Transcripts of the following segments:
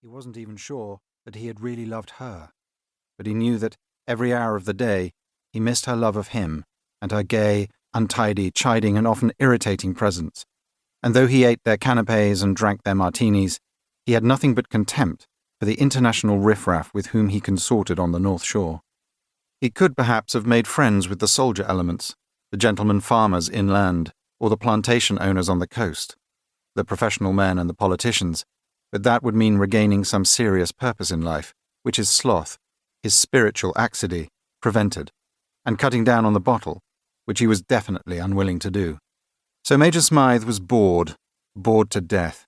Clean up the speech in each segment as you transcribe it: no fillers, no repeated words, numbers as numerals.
He wasn't even sure that he had really loved her, but he knew that every hour of the day he missed her love of him and her gay, untidy, chiding and often irritating presence, and though he ate their canapes and drank their martinis, he had nothing but contempt for the international riffraff with whom he consorted on the North Shore. He could perhaps have made friends with the soldier elements, the gentlemen farmers inland, or the plantation owners on the coast, the professional men and the politicians, but that would mean regaining some serious purpose in life, which his sloth, his spiritual laxity, prevented, and cutting down on the bottle, which he was definitely unwilling to do. So Major Smythe was bored to death,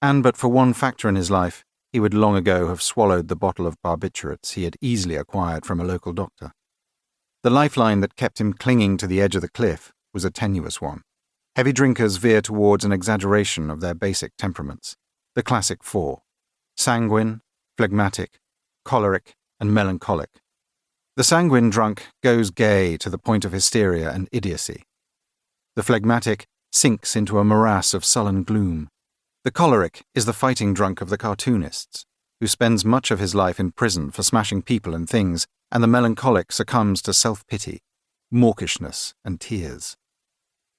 and but for one factor in his life, he would long ago have swallowed the bottle of barbiturates he had easily acquired from a local doctor. The lifeline that kept him clinging to the edge of the cliff was a tenuous one. Heavy drinkers veer towards an exaggeration of their basic temperaments, the classic four: sanguine, phlegmatic, choleric, and melancholic. The sanguine drunk goes gay to the point of hysteria and idiocy. The phlegmatic sinks into a morass of sullen gloom. The choleric is the fighting drunk of the cartoonists, who spends much of his life in prison for smashing people and things, and the melancholic succumbs to self-pity, mawkishness, and tears.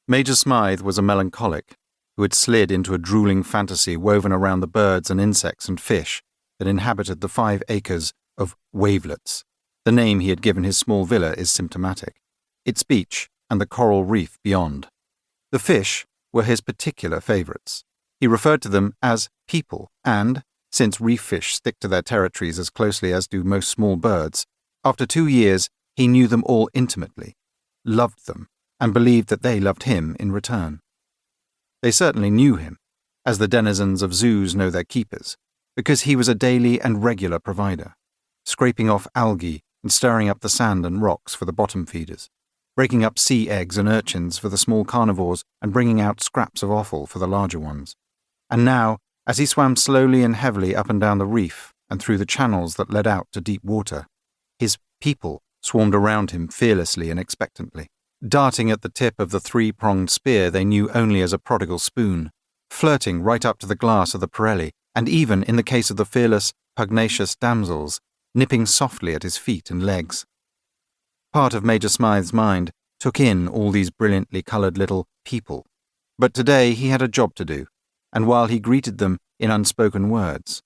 Major Smythe was a melancholic who had slid into a drooling fantasy woven around the birds and insects and fish that inhabited the 5 acres of wavelets. The name he had given his small villa is symptomatic. Its beach and the coral reef beyond. The fish were his particular favourites. He referred to them as people, and, since reef fish stick to their territories as closely as do most small birds, after 2 years he knew them all intimately, loved them, and believed that they loved him in return. They certainly knew him, as the denizens of zoos know their keepers, because he was a daily and regular provider, scraping off algae and stirring up the sand and rocks for the bottom feeders, breaking up sea eggs and urchins for the small carnivores and bringing out scraps of offal for the larger ones. And now, as he swam slowly and heavily up and down the reef and through the channels that led out to deep water, his people swarmed around him fearlessly and expectantly, darting at the tip of the 3-pronged spear they knew only as a prodigal spoon, flirting right up to the glass of the Pirelli, and even, in the case of the fearless, pugnacious damsels, nipping softly at his feet and legs. Part of Major Smythe's mind took in all these brilliantly coloured little people, but today he had a job to do, and while he greeted them in unspoken words,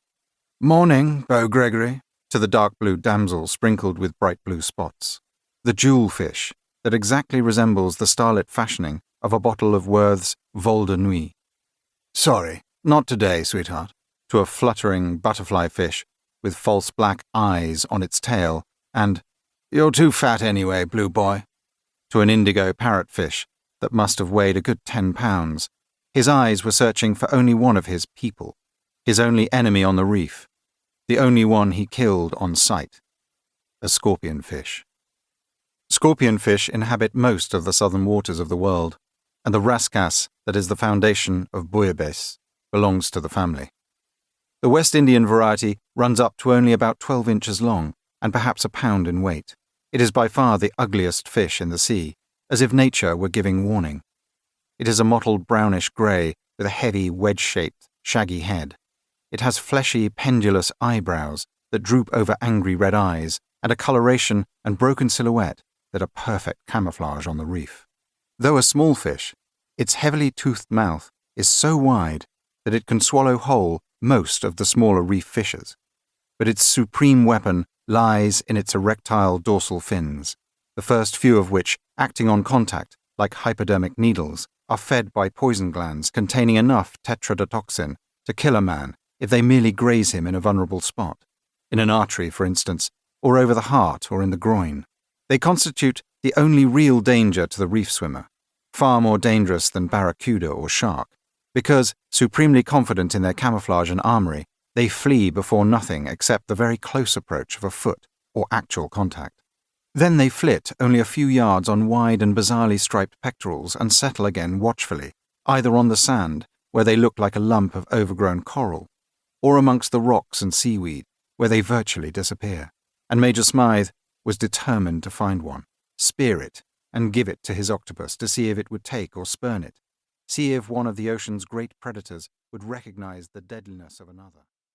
"Morning, Beau Gregory," to the dark blue damsel sprinkled with bright blue spots, the jewel-fish that exactly resembles the starlit fashioning of a bottle of Worth's Vol de Nuit. "Sorry, not today, sweetheart," to a fluttering butterfly fish with false black eyes on its tail, and "You're too fat anyway, blue boy," to an indigo parrotfish that must have weighed a good 10 pounds. His eyes were searching for only one of his people, his only enemy on the reef, the only one he killed on sight: a scorpionfish. Scorpionfish inhabit most of the southern waters of the world, and the rascasse that is the foundation of bouillabaisse belongs to the family. The West Indian variety runs up to only about 12 inches long and perhaps a pound in weight. It is by far the ugliest fish in the sea, as if nature were giving warning. It is a mottled brownish-grey with a heavy, wedge-shaped, shaggy head. It has fleshy, pendulous eyebrows that droop over angry red eyes and a coloration and broken silhouette that are perfect camouflage on the reef. Though a small fish, its heavily toothed mouth is so wide that it can swallow whole most of the smaller reef fishes, but its supreme weapon lies in its erectile dorsal fins, the first few of which, acting on contact like hypodermic needles, are fed by poison glands containing enough tetrodotoxin to kill a man if they merely graze him in a vulnerable spot, in an artery, for instance, or over the heart or in the groin. They constitute the only real danger to the reef swimmer, far more dangerous than barracuda or shark, because, supremely confident in their camouflage and armory, they flee before nothing except the very close approach of a foot or actual contact. Then they flit only a few yards on wide and bizarrely striped pectorals and settle again watchfully, either on the sand, where they look like a lump of overgrown coral, or amongst the rocks and seaweed, where they virtually disappear. And Major Smythe was determined to find one, spear it, and give it to his octopus to see if it would take or spurn it, see if one of the ocean's great predators would recognize the deadliness of another.